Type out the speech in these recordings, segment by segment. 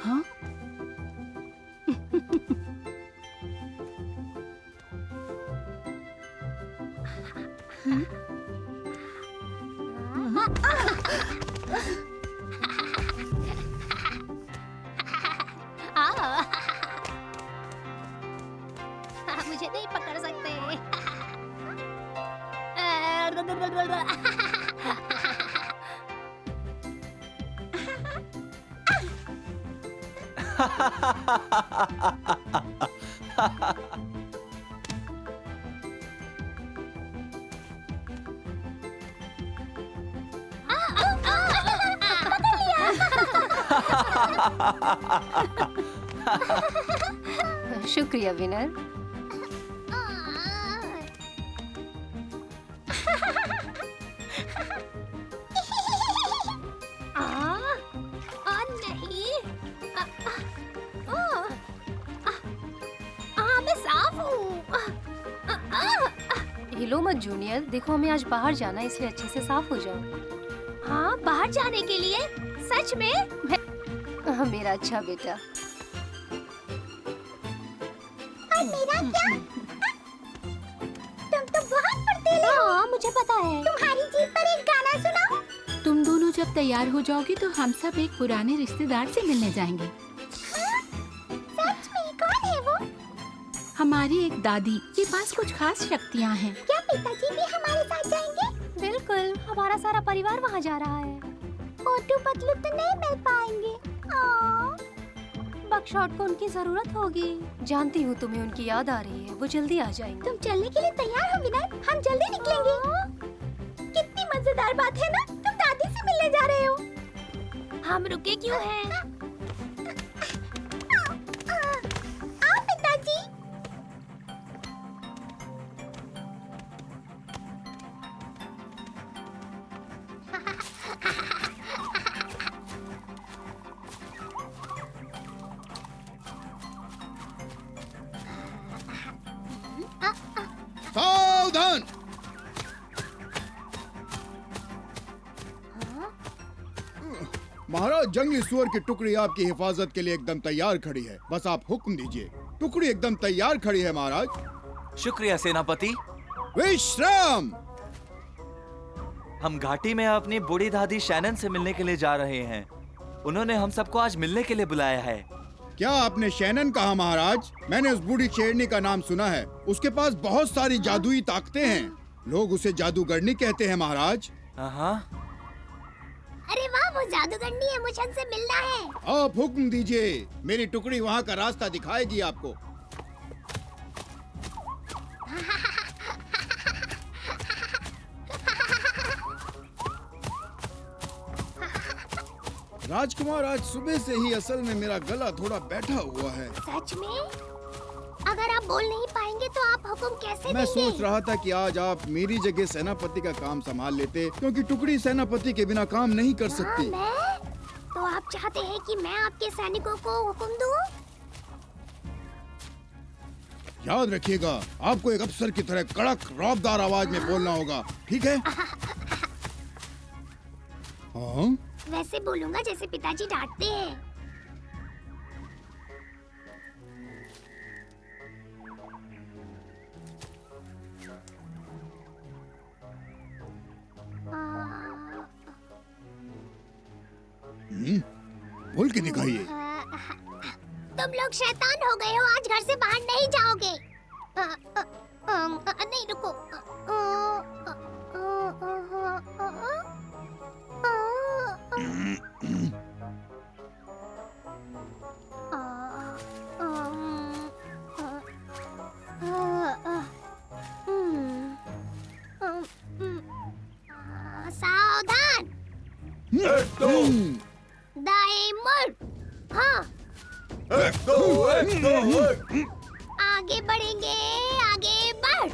हाँ? मुझे नहीं पकड़ सकते। शुक्रिया विनर। नहीं। मैं साफ हूँ। हिलो मत जूनियर, देखो हमें आज बाहर जाना है इसलिए अच्छे से साफ हो जाओ। हाँ, बाहर जाने के लिए? सच में? मेरा अच्छा बेटा। और मेरा क्या? तुम तो बहुत फुर्तीले हो। हाँ, मुझे पता है। तुम्हारी जीभ पर एक गाना सुनाओ। तुम दोनों जब तैयार हो जाओगी तो हम सब एक पुराने रिश्तेदार से मिलने जाएंगे। सच में? कौन है वो? हमारी एक दादी के पास कुछ खास शक्तियाँ हैं। क्या पिताजी भी हमारे साथ जाएंगे? बिल्कुल, हमारा सारा परिवार वहाँ जा रहा है। मोटू पतलू तो नहीं मिल पाएंगे। बकशॉट को उनकी जरूरत होगी। जानती हूँ तुम्हें उनकी याद आ रही है, वो जल्दी आ जाएंगे। तुम चलने के लिए तैयार हो विनर? हम जल्दी निकलेंगे। कितनी मजेदार बात है ना, तुम दादी से मिलने जा रहे हो। हम रुके क्यों हैं? आओ पिताजी। सावधान! महाराज, जंगली सुअर की टुकड़ी आपकी हिफाजत के लिए एकदम तैयार खड़ी है। बस आप हुक्म दीजिए। टुकड़ी एकदम तैयार खड़ी है महाराज। शुक्रिया सेनापति। विश्राम। हम घाटी में अपनी बूढ़ी दादी शैनन से मिलने के लिए जा रहे हैं। उन्होंने हम सबको आज मिलने के लिए बुलाया है। क्या आपने शैनन कहा महाराज? मैंने उस बूढ़ी शेरनी का नाम सुना है। उसके पास बहुत सारी जादुई ताकतें हैं। लोग उसे जादूगरनी कहते हैं महाराज। हाँ। अरे वाह, वो जादूगरनी है, मुझे उनसे मिलना है। आप हुक्म दीजिए। मेरी टुकड़ी वहाँ का रास्ता दिखाएगी आपको। राजकुमार, आज सुबह से ही असल में मेरा गला थोड़ा बैठा हुआ है। सच में? अगर आप बोल नहीं पाएंगे तो आप हुक्म कैसे मैं देंगे? सोच रहा था कि आज आप मेरी जगह सेनापति का काम संभाल लेते, क्योंकि टुकड़ी सेनापति के बिना काम नहीं कर सकती। मैं? तो आप चाहते हैं कि मैं आपके सैनिकों को हुक्म दूं? याद रखिएगा, आपको एक अफसर की तरह कड़क रौबदार आवाज में बोलना होगा, ठीक है? हाँ? वैसे बोलूंगा जैसे पिताजी डांटते हैं। बोल के दिखाइए। तुम लोग शैतान हो गए हो, आज घर से बाहर नहीं जाओगे। नहीं, रुको। सावधान! दाएं मुड़। हाँ, आगे बढ़ेंगे, आगे बढ़।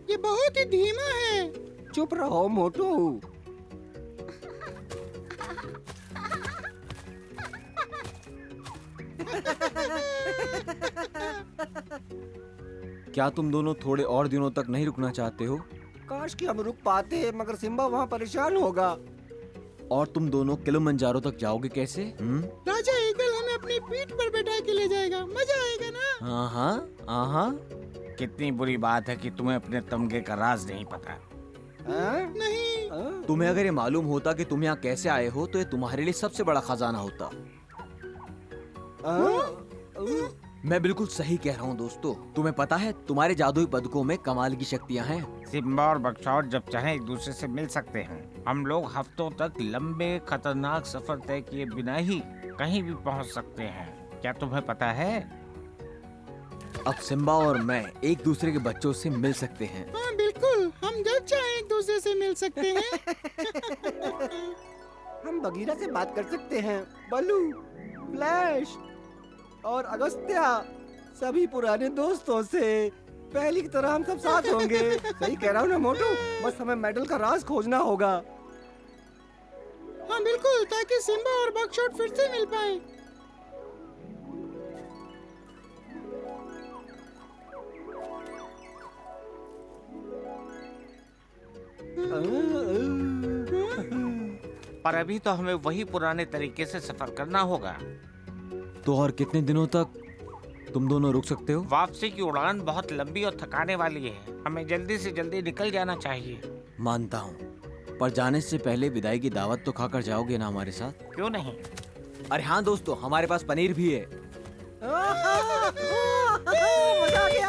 ये बहुत ही धीमा है। चुप रहो मोटू। क्या तुम दोनों थोड़े और दिनों तक नहीं रुकना चाहते हो? काश कि हम रुक पाते, मगर सिम्बा वहाँ परेशान होगा। और तुम दोनों किलिमंजारो तक जाओगे कैसे? राजा ईगल हमें अपनी पीठ पर बैठा के ले जाएगा, मजा आएगा ना। हाँ। कितनी बुरी बात है कि तुम्हें अपने तमगे का राज नहीं पता। नहीं। तुम्हें अगर ये मालूम होता कि तुम यहाँ कैसे आए हो तो ये तुम्हारे लिए सबसे बड़ा खजाना होता। मैं बिल्कुल सही कह रहा हूँ दोस्तों। तुम्हें पता है तुम्हारे जादुई पदकों में कमाल की शक्तियाँ हैं। सिम्बा और बकचोद जब चाहे एक दूसरे से मिल सकते हैं। हम लोग हफ्तों तक लंबे खतरनाक सफर तय किए बिना ही कहीं भी पहुँच सकते हैं। क्या तुम्हें पता है? अब सिम्बा और मैं एक दूसरे के बच्चों से मिल सकते हैं। हाँ बिल्कुल, हम जब चाहे एक दूसरे से मिल सकते हैं। हम बगीरा से बात कर सकते हैं। बलू, फ्लैश और अगस्त्या, सभी पुराने दोस्तों से पहली की तरह हम सब साथ होंगे। सही कह रहा हूँ ना मोटू? बस हमें मेडल का राज खोजना होगा। हाँ बिल्कुल, ताकि सिम्बा और बकशॉट फिर से मिल पाए। पर अभी तो हमें वही पुराने तरीके से सफर करना होगा। तो और कितने दिनों तक तुम दोनों रुक सकते हो? वापसी की उड़ान बहुत लंबी और थकाने वाली है। हमें जल्दी से जल्दी निकल जाना चाहिए। मानता हूँ, पर जाने से पहले विदाई की दावत तो खाकर जाओगे ना हमारे साथ? क्यों नहीं? अरे हाँ दोस्तों, हमारे पास पनीर भी है। मजा आ गया।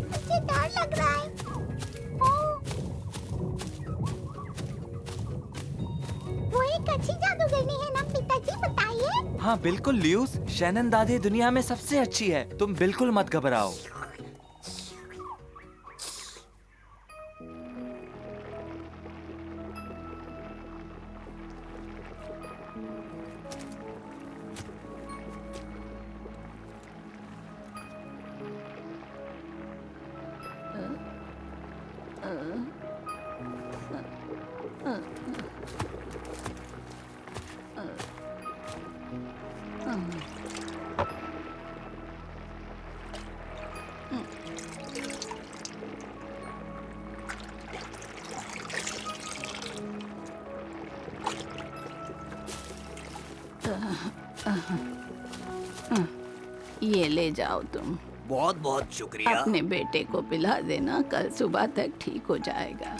मुझे डर लग रहा है। वो एक अच्छी जादूगरनी है ना पिताजी, बताइए। हाँ बिल्कुल ल्यूस, शैनन दादी दुनिया में सबसे अच्छी है। तुम बिल्कुल मत घबराओ। ये ले जाओ तुम। बहुत बहुत शुक्रिया। अपने बेटे को पिला देना, कल सुबह तक ठीक हो जाएगा।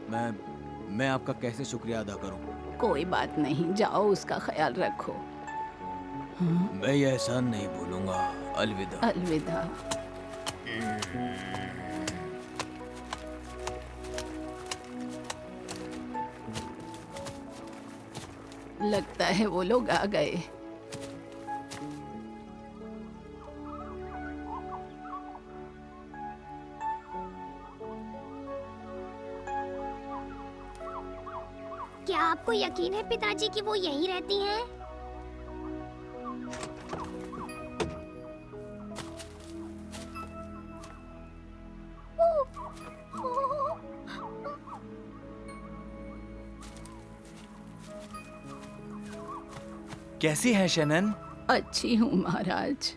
मैं आपका कैसे शुक्रिया अदा करूं? कोई बात नहीं, जाओ उसका ख्याल रखो। मैं ये एहसान नहीं भूलूंगा। अलविदा। अलविदा। लगता है वो लोग आ गए। क्या आपको यकीन है पिताजी कि वो यहीं रहती हैं? कैसी है शैनन? अच्छी हूँ महाराज।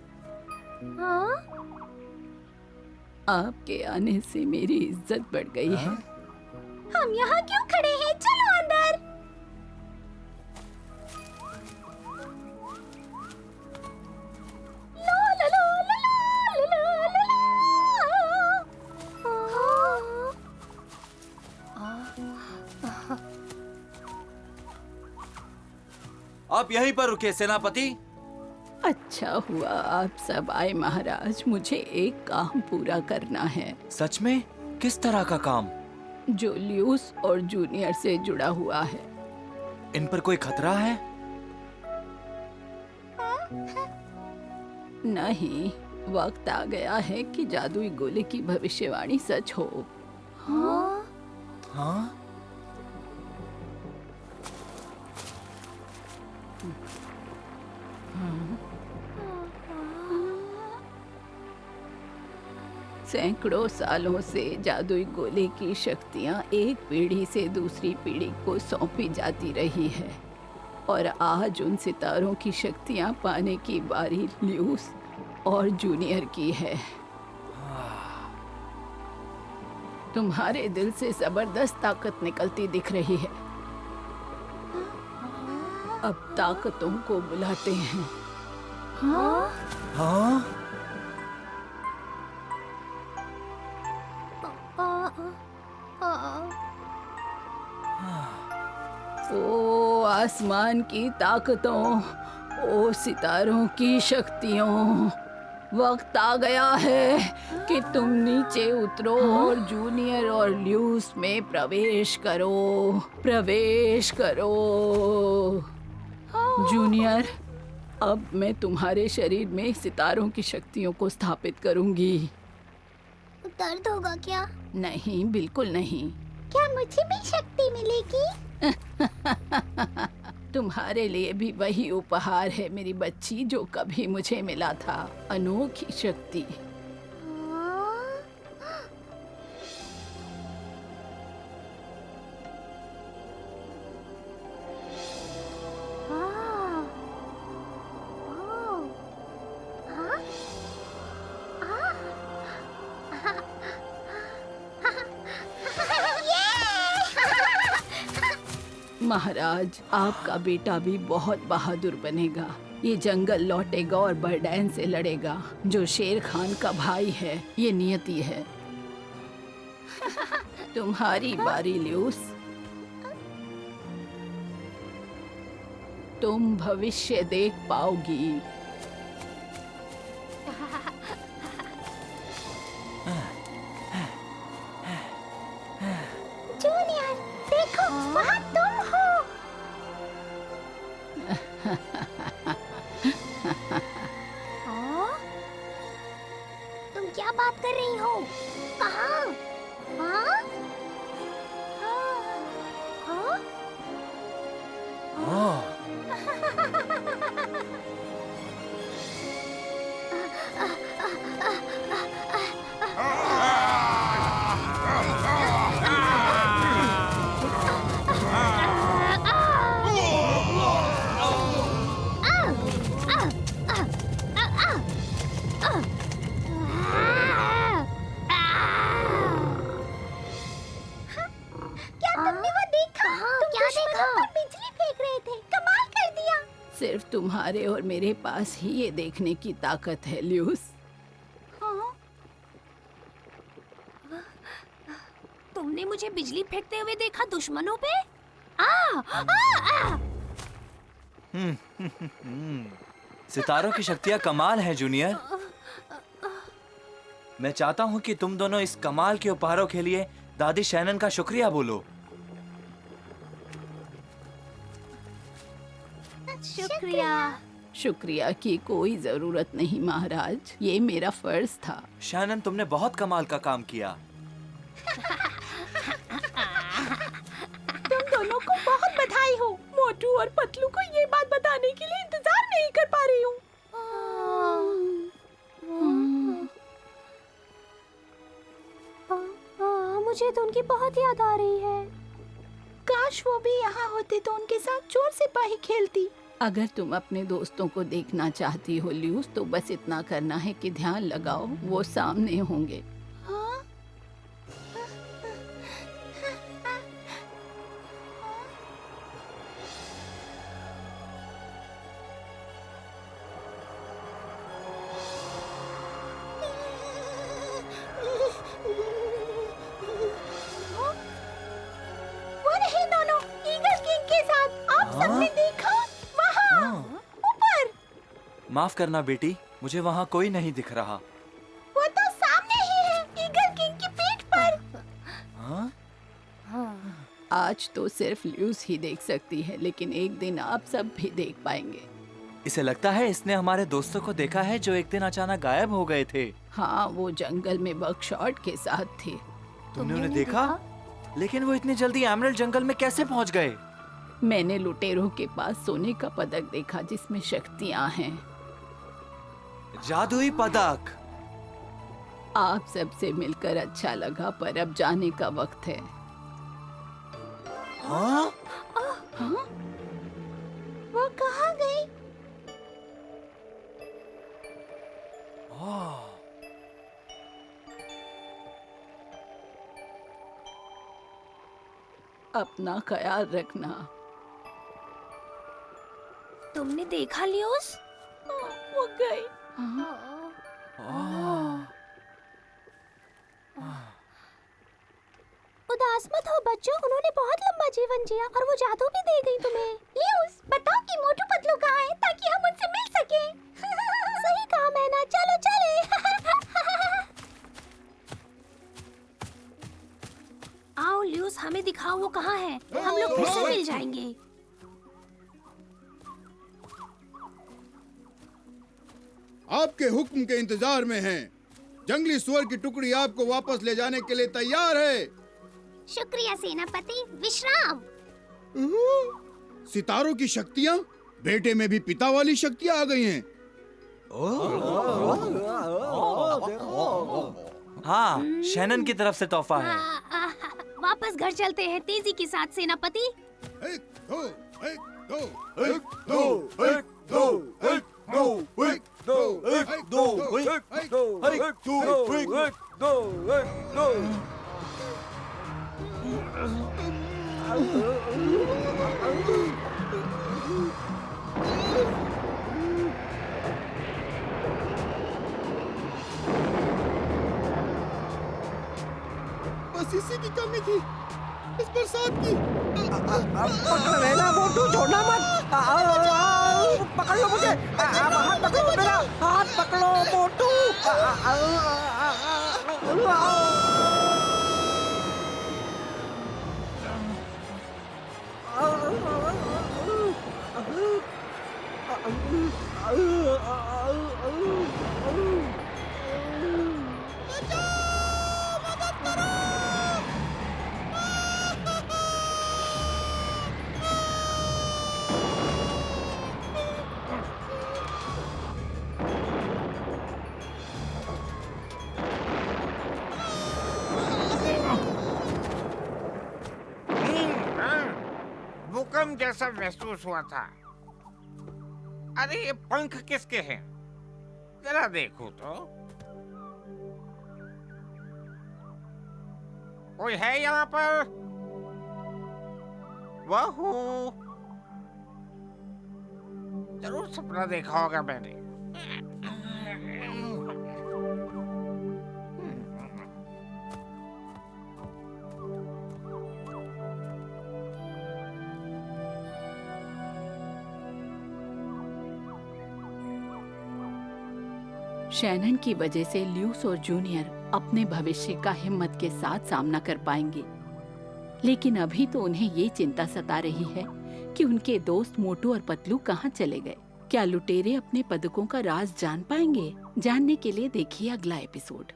हाँ? आपके आने से मेरी इज्जत बढ़ गई है। हम यहाँ क्यों खड़े हैं? चलो अंदर। ला ला ला ला ला ला ला ला। आप यहीं पर रुके सेनापति। अच्छा हुआ आप सब आए महाराज, मुझे एक काम पूरा करना है। सच में? किस तरह का काम? जो ल्यूस और जूनियर से जुड़ा हुआ है। इन पर कोई खतरा है? नहीं, वक्त आ गया है कि जादुई गोले की भविष्यवाणी सच हो। हाँ? हाँ? सैकड़ों सालों से जादुई गोले की शक्तियां एक पीढ़ी से दूसरी पीढ़ी को सौंपी जाती रही है, और आज उन सितारों की शक्तियां पाने की बारी ल्यूस और जूनियर की है। तुम्हारे दिल से जबरदस्त ताकत निकलती दिख रही है। अब ताकतों को बुलाते हैं। हाँ? हाँ? ओ आसमान की ताकतों, ओ सितारों की शक्तियों, वक्त आ गया है कि तुम नीचे उतरो और जूनियर और ल्यूस में प्रवेश करो। प्रवेश करो। जूनियर, अब मैं तुम्हारे शरीर में सितारों की शक्तियों को स्थापित करूंगी। दर्द होगा क्या? नहीं, बिल्कुल नहीं। क्या मुझे भी शक्ति मिलेगी? तुम्हारे लिए भी वही उपहार है मेरी बच्ची जो कभी मुझे मिला था, अनोखी शक्ति। महाराज, आपका बेटा भी बहुत बहादुर बनेगा। ये जंगल लौटेगा और बर्डैन से लड़ेगा, जो शेर खान का भाई है। ये नियति है। तुम्हारी बारी ल्यूस। तुम भविष्य देख पाओगी। जूनियर, देखो, वहाँ तुम हो। तुम क्या बात कर रही हो? कहाँ? हाँ? हाँ? हाँ? सिर्फ तुम्हारे और मेरे पास ही ये देखने की ताकत है ल्यूस। तुमने मुझे बिजली फेंकते हुए देखा दुश्मनों पे? आ, आ, आ। सितारों की शक्तियाँ कमाल है जूनियर। मैं चाहता हूँ कि तुम दोनों इस कमाल के उपहारों के लिए दादी शैनन का शुक्रिया बोलो। शुक्रिया। शुक्रिया की कोई जरूरत नहीं महाराज, ये मेरा फर्ज था। शैनन, तुमने बहुत कमाल का काम किया। तुम दोनों को बहुत बधाई हो। मोटू और पतलू को ये बात बताने के लिए इंतजार नहीं कर पा रही हूँ। मुझे तो उनकी बहुत याद आ रही है। काश वो भी यहाँ होते तो उनके साथ चोर सिपाही खेलती। अगर तुम अपने दोस्तों को देखना चाहती हो ल्यूस, तो बस इतना करना है कि ध्यान लगाओ, वो सामने होंगे। वो रहे दोनों ईगल किंग के साथ। आप सबने देखा? वहाँ ऊपर। माफ करना बेटी, मुझे वहाँ कोई नहीं दिख रहा। वो तो सामने ही है, ईगल किंग की पीठ पर। हाँ? आज तो सिर्फ ल्यूस ही देख सकती है, लेकिन एक दिन आप सब भी देख पाएंगे। इसे लगता है इसने हमारे दोस्तों को देखा है जो एक दिन अचानक गायब हो गए थे। हाँ, वो जंगल में बकशॉट के साथ थे। तुमने उन्हें देखा? लेकिन वो इतनी जल्दी एमरल्ड जंगल में कैसे पहुंच गए? मैंने लुटेरों के पास सोने का पदक देखा जिसमें शक्तियाँ हैं। जादुई पदक। आप सबसे मिलकर अच्छा लगा, पर अब जाने का वक्त है। हाँ? हाँ? वो कहाँ गई? अपना ख्याल रखना। तुमने देखा ल्यूस? वो गई। उदास मत हो बच्चों, उन्होंने बहुत लंबा जीवन जिया और वो जादू भी दे गई तुम्हें। ल्यूस, बताओ कि मोटू पतलू कहाँ है ताकि हम उनसे मिल सकें। सही कहा मैना, चलो चले। आओ ल्यूस, हमें दिखाओ वो कहाँ है, हम लोग फिर से मिल जाएंगे। आपके हुक्म के इंतजार में हैं। जंगली सुअर की टुकड़ी आपको वापस ले जाने के लिए तैयार है। शुक्रिया सेनापति, विश्राम। सितारों की शक्तियाँ? बेटे में भी पिता वाली शक्तियाँ आ गई हैं। हाँ, शैनन की तरफ से तोहफा है। वापस घर चलते हैं तेजी के साथ सेनापति। एक दो, एक दो, एक दो, एक दो, एक दो, एक दो, एक दो, एक दो, एक दो। बस इसी की कमी थी, इस बरसात की। पकड़ लेना मोटू, छोड़ना मत। पकड़ लो मुझे, हाथ पकड़ो मेरा, हाथ पकड़ो मोटू। भूकंप जैसा महसूस हुआ था। अरे ये पंख किसके हैं? जरा देखो तो। कोई है यहाँ पर? बहू, जरूर सपना देखा होगा मैंने। शैनन की वजह से ल्यूस और जूनियर अपने भविष्य का हिम्मत के साथ सामना कर पाएंगे, लेकिन अभी तो उन्हें ये चिंता सता रही है कि उनके दोस्त मोटू और पतलू कहाँ चले गए। क्या लुटेरे अपने पदकों का राज जान पाएंगे? जानने के लिए देखिए अगला एपिसोड।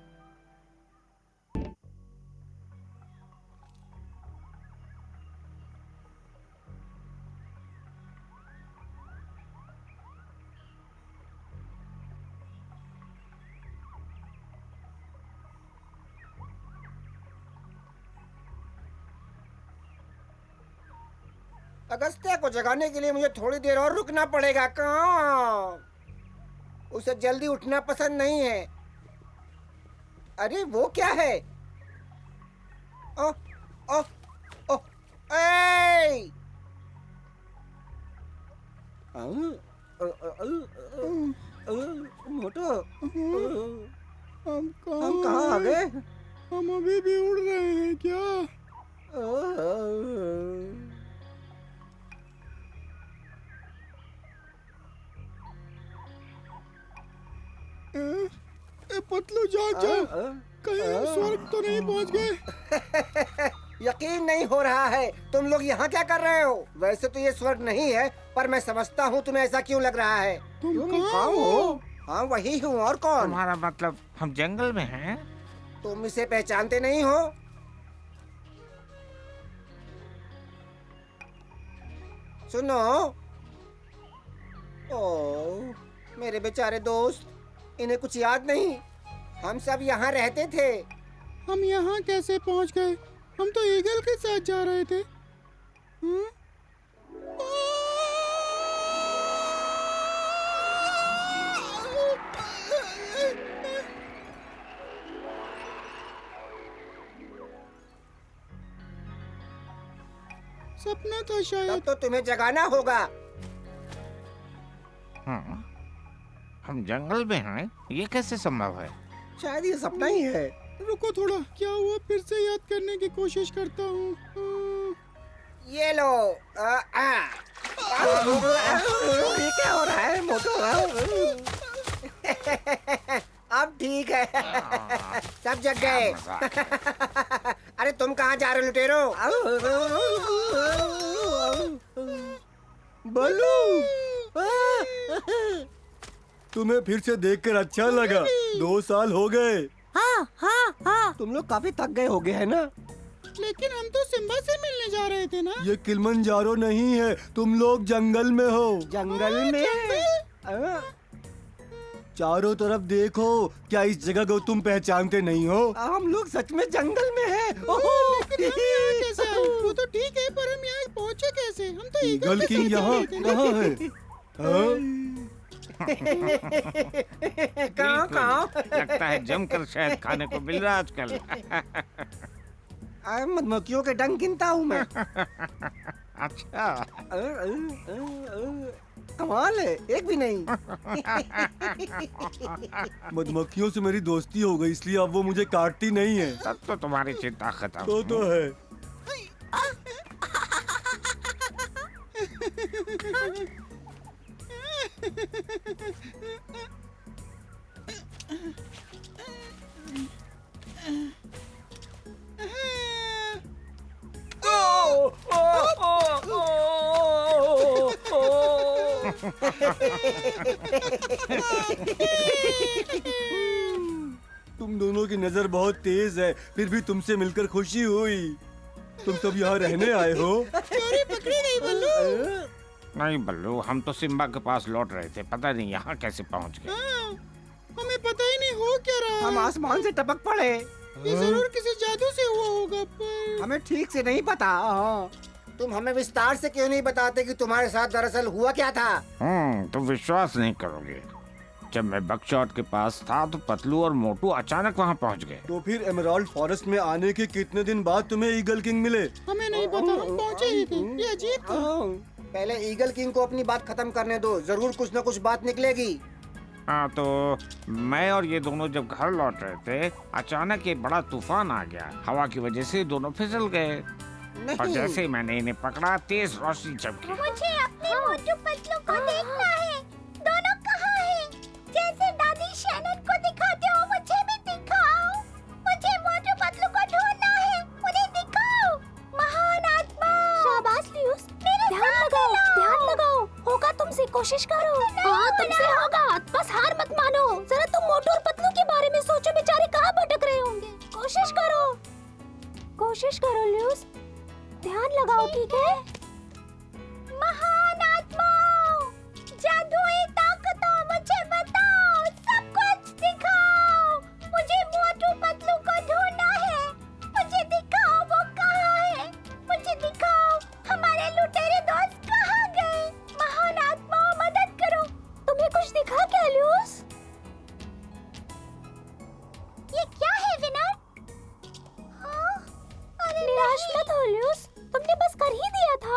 अगस्त्या को जगाने के लिए मुझे थोड़ी देर और रुकना पड़ेगा। कहाँ? उसे जल्दी उठना पसंद नहीं है। अरे वो क्या है? ओ, ओ, ओ, ए! मोटो, हम हम कहाँ आ गए? हम अभी भी उड़ रहे हैं क्या? पतलू जाग जा, कहीं हम स्वर्ग तो नहीं पहुंच गए? यकीन नहीं हो रहा है। तुम लोग यहाँ क्या कर रहे हो? वैसे तो ये स्वर्ग नहीं है, पर मैं समझता हूँ तुम्हें ऐसा क्यों लग रहा है। तुम कौन हो? हाँ वही हूँ, और कौन? तुम्हारा मतलब हम जंगल में हैं? तुम इसे पहचानते नहीं हो? सुनो, ओ मेरे बेचारे दोस्त, इन्हें कुछ याद नहीं। हम सब यहाँ रहते थे। हम यहाँ कैसे पहुँच गए? हम तो ईगल के साथ जा रहे थे। सपना था शायद। तब तो तुम्हें जगाना होगा। हम जंगल में हैं? ये कैसे संभव है? शायद ये सपना ही है। रुको थोड़ा, क्या हुआ? फिर से याद करने की कोशिश करता हूँ। ये लो। ये क्या हो रहा है मोटू? अब ठीक है। सब जग गए। अरे तुम कहाँ जा रहे हो लुटेरो? बल्लू, तुम्हें फिर से देखकर अच्छा लगा। 2 साल हो गए। हाँ हाँ हाँ। तुम लोग काफी थक गए होगे है ना? लेकिन हम तो सिम्बा से मिलने जा रहे थे ना। ये किलिमंजारो नहीं है, तुम लोग जंगल में हो। जंगल में? चारों तरफ देखो, क्या इस जगह को तुम पहचानते नहीं हो? हम लोग सच में जंगल में हैं। लेकिन हम यहाँ कैसे आए? वो तो ठीक है, पर हम यहाँ पहुँचे कैसे? हम तो ईगल किंग यहाँ कहाँ है? कहाँ? लगता है जमकर शहद खाने को मिल रहा है आजकल। मधुमक्खियों के डंक गिनता हूँ मैं। अच्छा, कमाल है, एक भी नहीं। मधुमक्खियों से मेरी दोस्ती हो गई, इसलिए अब वो मुझे काटती नहीं है। तब तो तुम्हारी चिंता खत्म। तो है। तुम दोनों की नजर बहुत तेज है, फिर भी तुमसे मिलकर खुशी हुई। तुम सब यहाँ रहने आए हो? चोरी पकड़ी गई बल्लू। नहीं बल्लू, हम तो सिम्बा के पास लौट रहे थे, पता नहीं यहाँ कैसे पहुँच गए। हमें पता ही नहीं हो क्या रहा। हम आसमान से टपक पड़े। ये जरूर किसी जादू से हुआ होगा, पर हमें ठीक से नहीं पता। तुम हमें विस्तार से क्यों नहीं बताते कि तुम्हारे साथ दरअसल हुआ क्या था? तुम विश्वास नहीं करोगे। जब मैं बकशॉट के पास था तो पतलू और मोटू अचानक वहाँ पहुँच गए। तो फिर एमराल्ड फॉरेस्ट में आने के कितने दिन बाद तुम्हें ईगल किंग मिले? हमें नहीं पता, हम पहुँचे ही थे। ये अजीब था। पहले ईगल किंग को अपनी बात खत्म करने दो, जरूर कुछ न कुछ बात निकलेगी। हाँ, तो मैं और ये दोनों जब घर लौट रहे थे, अचानक एक बड़ा तूफान आ गया। हवा की वजह से दोनों फिसल गए और नहीं। जैसे ही मैंने इन्हें पकड़ा, तेज रोशनी चमकी। मुझे अपने मोटू पतलू को देखना है। दोनों कहाँ हैं? जैसे दादी शैनन को दिखाते हो, मुझे भी दिखाओ। मुझे मोटू पतलू को ढूंढना है, उन्हें दिखाओ। महान आत्मा। शाबाश लियूस, ध्यान लगाओ। होगा तुमसे, कोशिश करो। हाँ, तुमसे होगा। बस हार मत मानो। जरा तुम मोटू और पतलू के बारे में सोचो, बेचारे कहाँ भटक रहे होंगे। कोशिश करो लियूस, ध्यान लगाओ, ठीक है? महान आत्माओं, जादुई ताकतों, मुझे बताओ, सब कुछ दिखाओ। मुझे मोटू पतलू को ढूंढना है। मुझे दिखाओ वो कहाँ है। मुझे दिखाओ हमारे लुटेरे दोस्त कहाँ गए। महान आत्माओं, मदद करो। तुम्हें कुछ दिखा क्या लूस? ये क्या है विनर? हाँ? अरे निराश मत हो लूस, तुमने बस कर ही दिया था।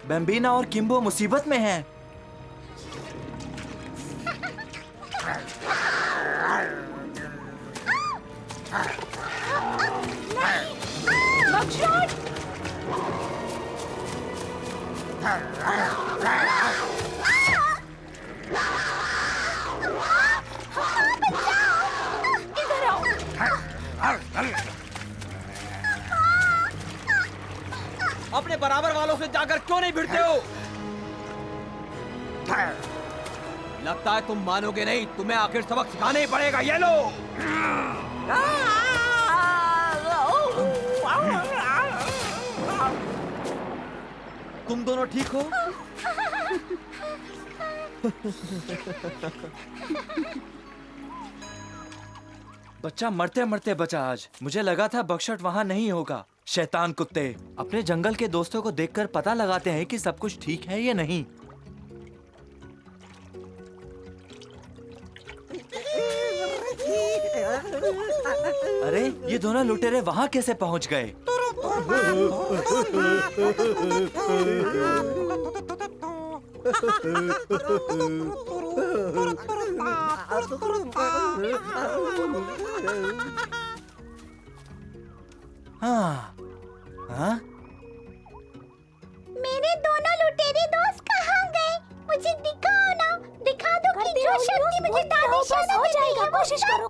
बम्बीना और किम्बो मुसीबत में हैं। अपने बराबर वालों से जाकर क्यों नहीं भिड़ते हो? लगता है तुम मानोगे नहीं, तुम्हें आखिर सबक सिखाना ही पड़ेगा। ये लो। तुम दोनों ठीक हो? बच्चा मरते मरते बचा आज। मुझे लगा था बकशट वहाँ नहीं होगा। शैतान कुत्ते अपने जंगल के दोस्तों को देखकर पता लगाते हैं कि सब कुछ ठीक है या नहीं। अरे ये दोनों लुटेरे वहाँ कैसे पहुँच गए? हाँ, हाँ? मेरे दोनों लुटेरे दोस्त कहाँ गए? मुझे दिखाओ ना, दिखा दो कि जो शक्ति मुझे दादी शैनन हो जाएगा। कोशिश करो,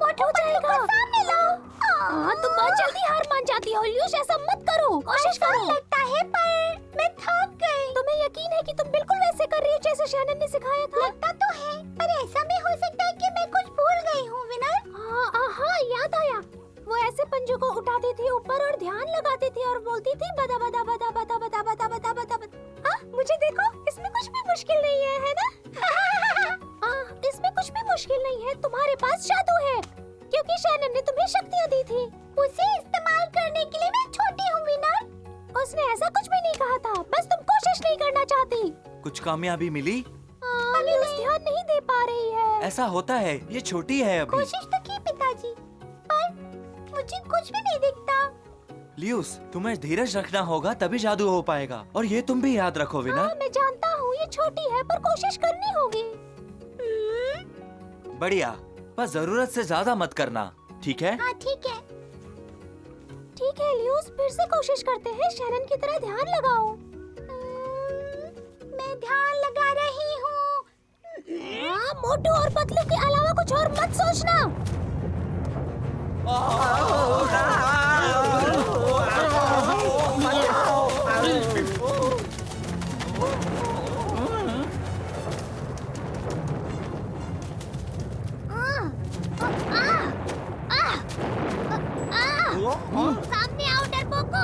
मोटू पतलू को सामने लाओ। हाँ, तुम बहुत जल्दी हार मान जाती हो लियूस, ऐसा मत करो। कोशिश करो। लगता है पर मैं थक गई। तुम्हें यकीन है कि तुम बिल्कुल वैसे कर रही हो जैसे शैनन ने सिखाया था? लगता तो है, पर ऐसा भी हो सकता है कि मैं कुछ भूल गई हूँ विनर। हाँ, याद आया। वो ऐसे पंजों को उठाती थी ऊपर और ध्यान लगाती थी और बोलती थी बदा बदा बदा बदा बदा बदा बदा बदा बदा। हाँ, मुझे देखो, इसमें कुछ भी मुश्किल नहीं है ना? हाँ, इसमें कुछ भी मुश्किल नहीं है। तुम्हारे पास जादू है, क्योंकि शैनन ने तुम्हें शक्तियाँ दी थी। उसे इस्तेमाल करने के लिए मैं छोटी हूँ विनर। उसने ऐसा कुछ भी नहीं कहा था, बस तुम कोशिश नहीं करना चाहती। कुछ कामयाबी मिली? अभी उस ध्यान नहीं दे पा रही है। ऐसा होता है, ये छोटी है अभी। कोशिश तो की पिताजी, पर मुझे कुछ भी नहीं दिखता। लियूस, तुम्हें धीरज रखना होगा, तभी जादू हो पाएगा। और ये तुम भी याद रखो विनर। मैं जानता हूँ ये छोटी है, पर कोशिश करनी होगी। बढ़िया, बस जरूरत से ज्यादा मत करना, ठीक है? हाँ, ठीक है। ठीक है लियूस, फिर से कोशिश करते हैं। शैनन की तरह ध्यान लगाओ। मैं ध्यान लगा रही हूँ। हाँ, मोटू और पतलू के अलावा कुछ और मत सोचना। सामने आओ डरपोको।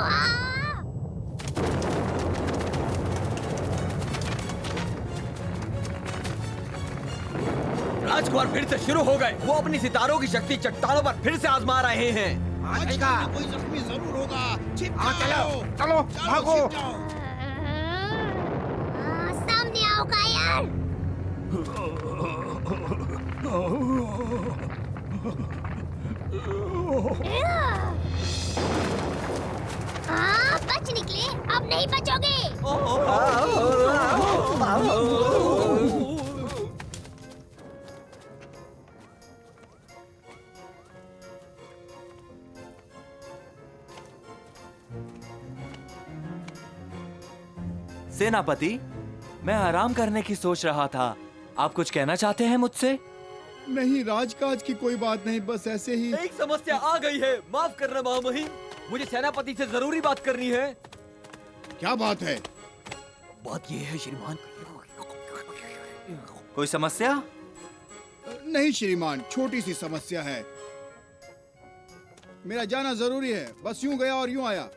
राजकुमार फिर से शुरू हो गए। वो अपनी सितारों की शक्ति चट्टानों पर फिर से आजमा रहे हैं। आज का कोई जख्मी जरूर होगा। छिप जाओ। चलो, भागो। छिप जाओ। हाँ, बच निकले, अब नहीं बचोगे। सेनापति, मैं आराम करने की सोच रहा था। आप कुछ कहना चाहते हैं मुझसे? नहीं, राजकाज की कोई बात नहीं, बस ऐसे ही। एक समस्या आ गई है, माफ करना महामहिम, मुझे सेनापति से जरूरी बात करनी है। क्या बात है? बात ये है श्रीमान। कोई समस्या? नहीं श्रीमान, छोटी सी समस्या है। मेरा जाना जरूरी है, बस यूं गया और यूं आया।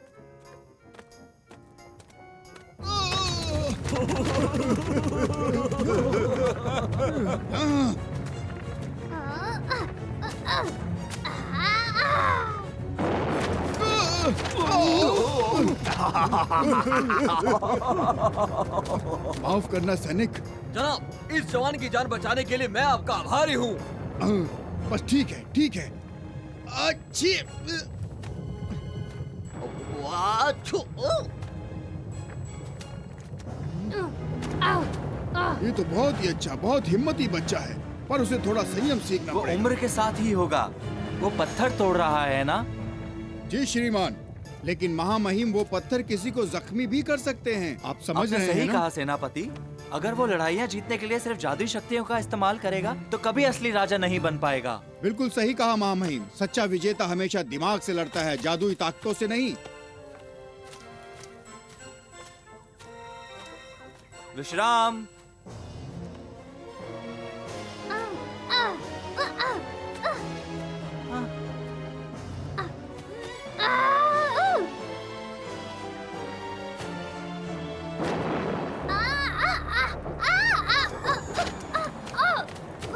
माफ करना सैनिक। जनाब, इस जवान की जान बचाने के लिए मैं आपका आभारी हूँ। बस ठीक है, ठीक है। अच्छी। ये तो बहुत ही अच्छा, बहुत हिम्मती बच्चा है, पर उसे थोड़ा संयम सीखना वो पड़ेगा। उम्र के साथ ही होगा। वो पत्थर तोड़ रहा है ना? जी श्रीमान, लेकिन महामहिम वो पत्थर किसी को जख्मी भी कर सकते हैं। आप समझ आपने रहे सही हैं ना? कहा सेनापति। अगर वो लड़ाइयाँ जीतने के लिए सिर्फ जादुई शक्तियों का इस्तेमाल करेगा तो कभी असली राजा नहीं बन पाएगा। बिल्कुल सही कहा महामहिम। सच्चा विजेता हमेशा दिमाग से लड़ता है, जादुई ताकतों से नहीं। विश्राम।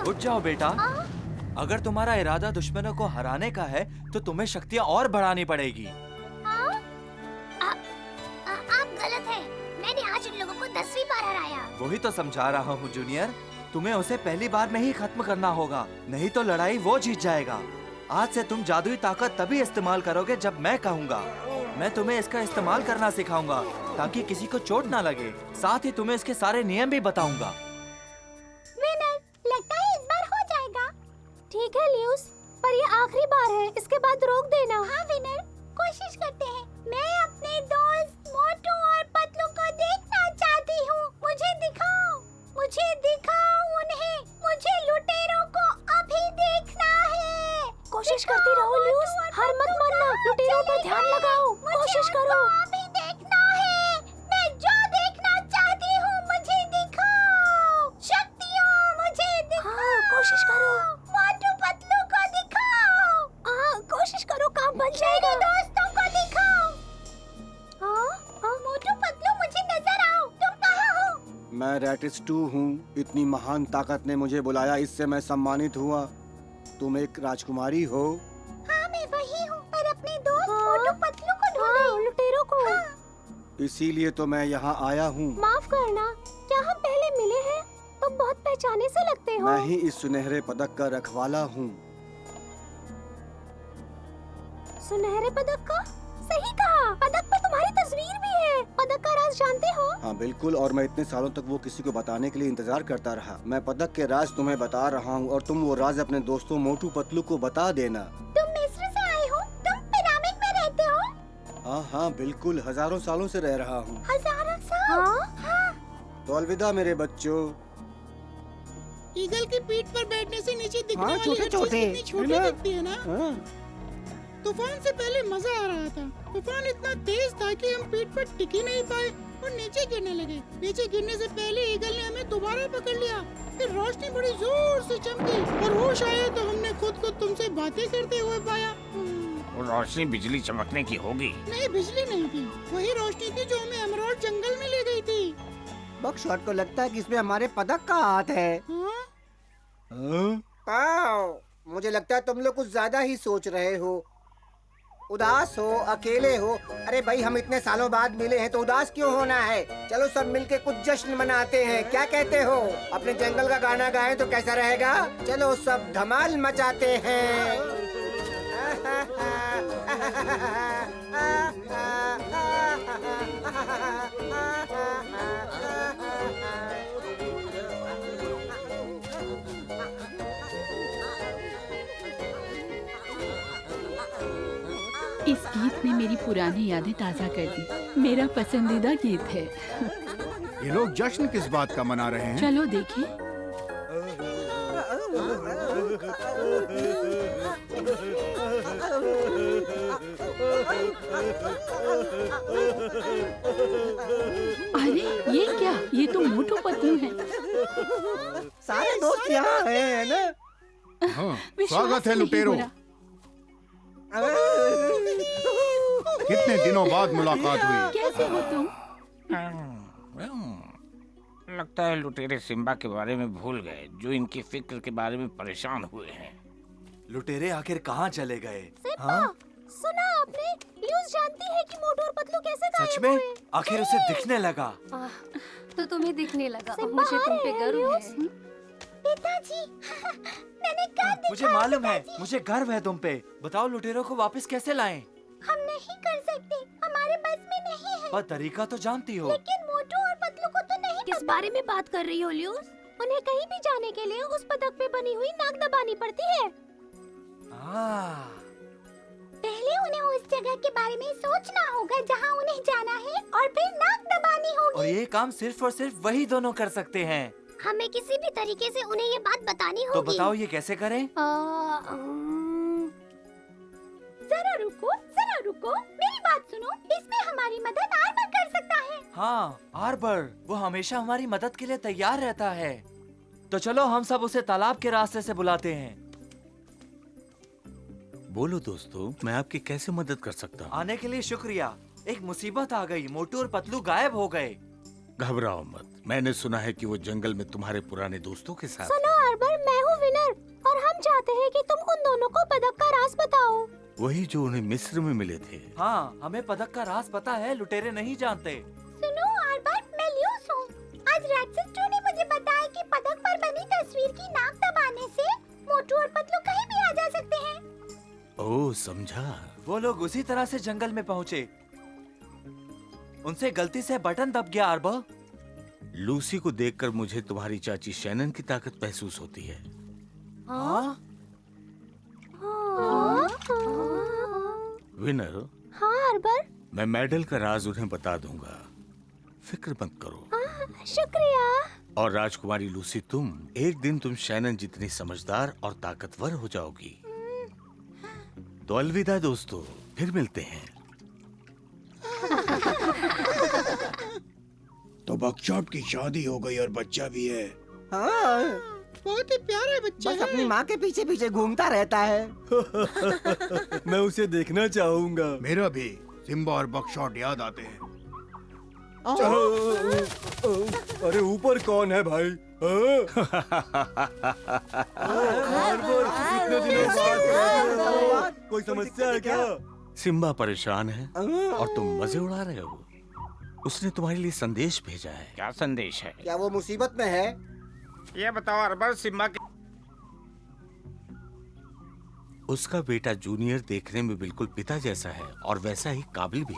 उठ जाओ बेटा। अगर तुम्हारा इरादा दुश्मनों को हराने का है तो तुम्हें शक्तियाँ और बढ़ानी पड़ेगी। आप गलत हैं। मैंने आज उन लोगों को 10वीं बार हराया। वही तो समझा रहा हूँ जूनियर। तुम्हें उसे पहली बार में ही खत्म करना होगा, नहीं तो लड़ाई वो जीत जाएगा। आज से तुम जादुई ताकत तभी इस्तेमाल करोगे जब मैं कहूँगा। मैं तुम्हें इसका इस्तेमाल करना सिखाऊंगा ताकि किसी को चोट ना लगे। साथ ही तुम्हें इसके सारे नियम भी बताऊंगा। विनर, लगता है इस बार हो जाएगा। ठीक है ल्यूस, पर ये आखिरी बार है, इसके बाद रोक देना। हाँ विनर, कोशिश करते हैं। मैं अपने दोस्त मोटू और पतलू को देखना चाहती हूँ। मुझे दिखाओ उन्हें। मुझे लुटेरों को अभी देखना है। कोशिश करती रहो ल्यूस, हार मत मानना। लुटेरों पर ध्यान लगाओ, कोशिश करो। अभी देखना है। मैं जो देखना चाहती हूँ मुझे दिखाओ। शक्तियों मुझे दिखाओ। हाँ, कोशिश करो। मोटू पतलू को दिखाओ। हाँ, कोशिश करो, काम बन जाएगा। मेरे दोस्तों को दिखाओ। हाँ, मोटू पतलू मुझे नजर आओ। तुम कहाँ हो? मैं रैटिस 2 हूँ। इतनी महान ताकत ने मुझे बुलाया, इससे मैं सम्मानित हुआ। तुम एक राजकुमारी हो? हाँ, मैं वही हूँ, पर अपने दोस्त मोटू पतलू को ढूंढ रही हूँ। लुटेरों को। इसीलिए तो मैं यहाँ आया हूँ। माफ करना, क्या हम पहले मिले हैं? तुम बहुत पहचाने से लगते हो। मैं ही इस सुनहरे पदक का रखवाला हूँ। सुनहरे पदक का? सही कहा, पदक पर तुम्हारी तस्वीर भी है। पदक का राज जानते हो? हाँ बिल्कुल, और मैं इतने सालों तक वो किसी को बताने के लिए इंतजार करता रहा। मैं पदक के राज तुम्हें बता रहा हूँ और तुम वो राज अपने दोस्तों मोटू पतलू को बता देना। तुम मिस्र से आए हो? तुम पिरामिड में रहते हो? हाँ हाँ बिल्कुल, हजारों सालों से रह रहा हूँ। हजारों साल? हाँ। तो अलविदा मेरे बच्चों। ईगल की पीठ पर बैठने से नीचे दिखने हाँ, वाली छोटे हर चीज छोटे, कितनी छोटी है ना? दिखती है ना? हाँ। तूफान से पहले मजा आ रहा था। तूफान इतना तेज था कि हम पीठ पर टिक ही नहीं पाए और नीचे गिरने लगे। नीचे गिरने से पहले ईगल ने हमें दोबारा पकड़ लिया। फिर रोशनी बड़ी जोर से चमकी और होश आया तो हमने खुद को तुमसे बातें करते हुए पाया। वो रोशनी बिजली चमकने की होगी। नहीं, बिजली नहीं थी, वही रोशनी थी जो हमें एमराल्ड जंगल में ले गई थी। बकशॉट को लगता है कि इसमें हमारे पदक का हाथ है। हाँ? आओ, मुझे लगता है तुम लोग कुछ ज्यादा ही सोच रहे हो। उदास हो, अकेले हो। अरे भाई, हम इतने सालों बाद मिले हैं तो उदास क्यों होना है? चलो सब मिलके कुछ जश्न मनाते हैं, क्या कहते हो? अपने जंगल का गाना गाएं तो कैसा रहेगा? चलो सब धमाल मचाते हैं। इस गीत ने मेरी पुरानी यादें ताज़ा कर दी। मेरा पसंदीदा गीत है। ये लोग जश्न किस बात का मना रहे हैं? चलो देखें। अरे ये क्या? ये तो मोटू पतलू है। सारे दोस्त यहाँ हैं, है ना? हाँ, विश्वास स्वागत है नहीं लुटेरो। हो रहा। कितने दिनों बाद मुलाकात हुई। कैसे हो तुम? लगता है लुटेरे सिम्बा के बारे में भूल गए, जो इनकी फिक्र के बारे में परेशान हुए हैं। लुटेरे आखिर कहाँ चले गए? सिम्बा, सुना आपने? ल्यूस जानती है कि मोटू और पतलू कैसे सच गायब में? हुए? आखिर उसे दिखने लगा। तो तुम्हें दिखने लगा। अब सिम्बा मुझे आ तुम रहे पे हैं, गर्व ल्यूस। है। पिताजी, मैंने कर दिखा। मुझे मालूम है, मुझे गर्व है तुम पे। बताओ लुटेरों को वापस कैसे लाएं? हम नहीं कर सकते, हमारे बस में नहीं है। पर तरीका तो जानती हो। लेकिन मोटू और पतलू को तो नहीं। किस बारे में बात कर रही हो ल्यूस? उन्हें कहीं भी जाने के लिए उस पदक पे बनी हुई नाक दबानी पड़ती है। पहले उन्हें उस जगह के बारे में सोचना होगा जहाँ उन्हें जाना है, और फिर नाक दबानी और होगी। ये काम सिर्फ और सिर्फ वही दोनों कर सकते हैं। हमें किसी भी तरीके से उन्हें ये बात बतानी तो होगी। बताओ ये कैसे करें? जरा रुको, मेरी बात सुनो। इसमें हमारी मदद आर्बर कर सकता है। हाँ, आर्बर, वो हमेशा हमारी मदद के लिए तैयार रहता है। तो चलो हम सब उसे तालाब के रास्ते से बुलाते हैं। बोलो दोस्तों, मैं आपकी कैसे मदद कर सकता हूँ? आने के लिए शुक्रिया। एक मुसीबत आ गई, मोटू और पतलू गायब हो गए। घबराओ मत, मैंने सुना है कि वो जंगल में तुम्हारे पुराने दोस्तों के साथ सुनो आर्बर, मैं हूँ विनर, और हम चाहते हैं कि तुम उन दोनों को पदक का राज बताओ। वही जो उन्हें मिस्र में मिले थे। हाँ, हमें पदक का राज पता है, लुटेरे नहीं जानते। सुनो आर्बर, मैं ल्यूस हूँ। आज रैक्सिस्टो ने मुझे बताया कि पदक पर बनी तस्वीर की नाक दबाने से मोटू और पतलू कहीं भी आ जा सकते हैं। ओह, समझा। वो लोग उसी तरह से जंगल में पहुँचे। उनसे गलती से बटन दब गया। आर्बर, लूसी को देखकर मुझे तुम्हारी चाची शैनन की ताकत महसूस होती है। हाँ? विनर, हाँ आर्बर, मैं मेडल का राज उन्हें बता दूंगा, फिक्र मत करो। शुक्रिया। और राजकुमारी लूसी, एक दिन तुम शैनन जितनी समझदार और ताकतवर हो जाओगी। तो अलविदा दोस्तों, फिर मिलते हैं। तो बकशॉट की शादी हो गई और बच्चा भी है। हाँ, बहुत ही प्यारा बच्चा बस है। अपनी माँ के पीछे पीछे घूमता रहता है। मैं उसे देखना चाहूंगा। मेरा भी सिम्बा और बकशॉट याद आते हैं। अरे ऊपर कौन है भाई? कितने दिनों बाद कोई समस्या है क्या? सिम्बा परेशान है और तुम मजे उड़ा रहे हो। उसने तुम्हारे लिए संदेश भेजा है। क्या संदेश है? क्या वो मुसीबत में है? ये बताओ अरबर, सिम्बा के उसका बेटा जूनियर देखने में बिल्कुल पिता जैसा है और वैसा ही काबिल भी।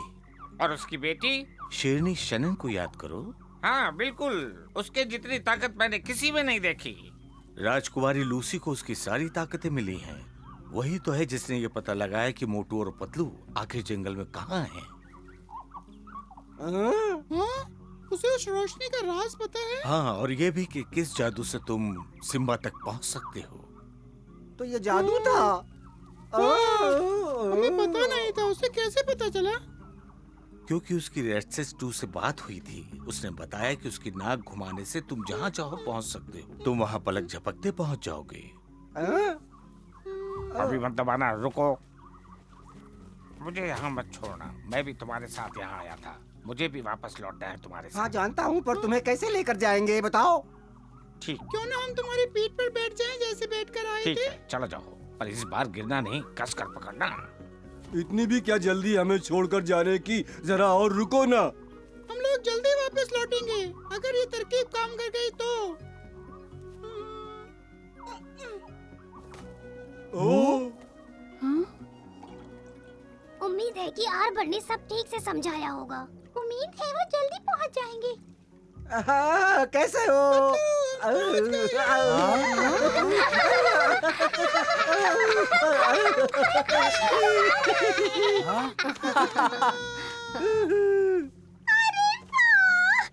और उसकी बेटी? शेरनी शनन को याद करो। हाँ बिल्कुल, उसके जितनी ताकत मैंने किसी में नहीं देखी। राजकुमारी लूसी को उसकी सारी ताकतें मिली हैं। वही तो है जिसने ये पता लगाया कि मोटू और पतलू आखिर जंगल में कहाँ हैं। हाँ? उसे उस रोशनी का राज पता है? हाँ, और ये भी कि किस जादू से तुम सिम्बा तक पहुँच सकते हो। तो ये जादू था? हमें पता नहीं था, उसे कैसे पता चला? क्योंकि उसकी रेडसेस 2 से बात हुई थी। उसने बताया कि उसकी नाक घुमाने से तुम जहाँ चाहो पहुँच सकते हो। तुम वहाँ पलक झपकते पहुँच जाओगे। अभी मत दबाना, रुको। मुझे यहाँ मत छोड़ना, मैं भी तुम्हारे साथ यहाँ आया था। मुझे भी वापस लौटना है तुम्हारे साथ। हाँ जानता हूँ, पर तुम्हें कैसे लेकर जाएंगे बताओ। ठीक, क्यों ना हम तुम्हारी पीठ पर बैठ जाएं जैसे बैठ कर आए ठीक थे? है, चलो जाओ, पर इस बार गिरना नहीं, कस कर पकड़ना। इतनी भी क्या जल्दी हमें छोड़कर जाने की, जरा और रुको ना। हम लोग जल्दी वापस लौटेंगे अगर ये तरकीब काम कर गई तो। उम्मीद है कि आर्बर ने सब ठीक से समझाया होगा। उम्मीद है वो जल्दी पहुंच जाएंगे। कैसे हो?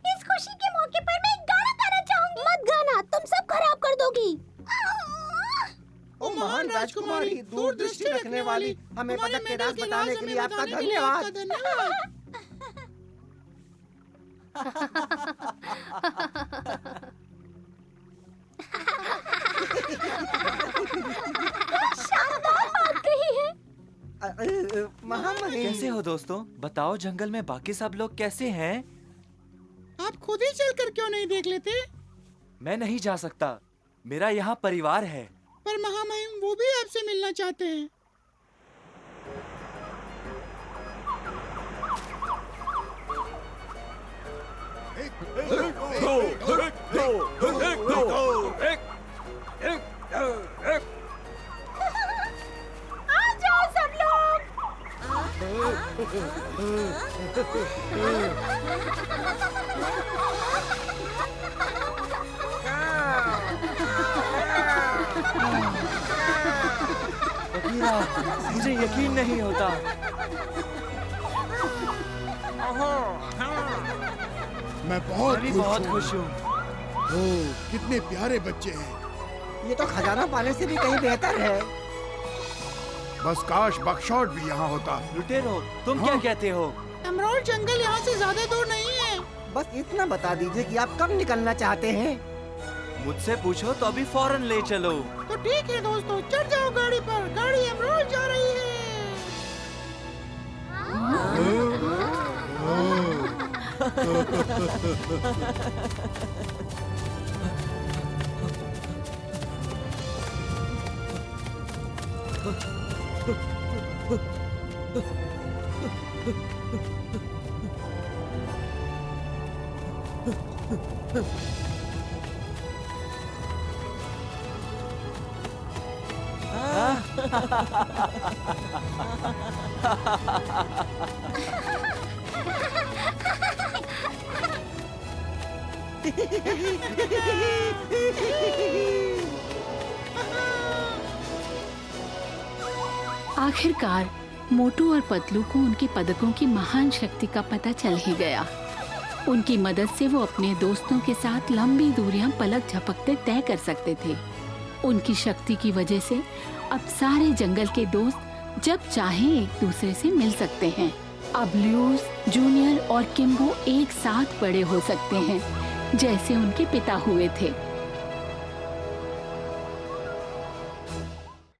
इस खुशी के मौके पर मैं एक गाना गाना चाहूंगी। मत गाना, तुम सब खराब कर दोगी। ओ महान राजकुमारी, दूरदृष्टि रखने वाली, हमें पदक के राज बताने के लिए आपका धन्यवाद। शानदार बात कही है। महामहिम, कैसे हो दोस्तों? बताओ जंगल में बाकी सब लोग कैसे हैं? आप खुद ही चलकर क्यों नहीं देख लेते? मैं नहीं जा सकता, मेरा यहाँ परिवार है। पर महामहिम वो भी आपसे मिलना चाहते हैं। आ जाओ सब लोग। बगीरा, मुझे यकीन नहीं होता। मैं बहुत मैं भी खुश बहुत हूँ। खुश हूँ। ओह, कितने प्यारे बच्चे हैं। ये तो खजाना पाने से भी कहीं बेहतर है। बस काश बकशॉट भी यहाँ होता। लुटेरो, तुम क्या कहते हो? एमराल्ड जंगल यहाँ से ज्यादा दूर नहीं है। बस इतना बता दीजिए कि आप कब निकलना चाहते हैं। मुझसे पूछो तो अभी फौरन ले चलो। तो ठीक है दोस्तों, चढ़ जाओ गाड़ी पर। गाड़ी एमराल्ड जा रही है। आखिरकार मोटू और पतलू को उनके पदकों की महान शक्ति का पता चल ही गया। उनकी मदद से वो अपने दोस्तों के साथ लंबी दूरियां पलक झपकते तय कर सकते थे। उनकी शक्ति की वजह से अब सारे जंगल के दोस्त जब चाहे एक दूसरे से मिल सकते हैं। अब ल्यूस, जूनियर और किम्बो एक साथ बड़े हो सकते हैं, जैसे उनके पिता हुए थे।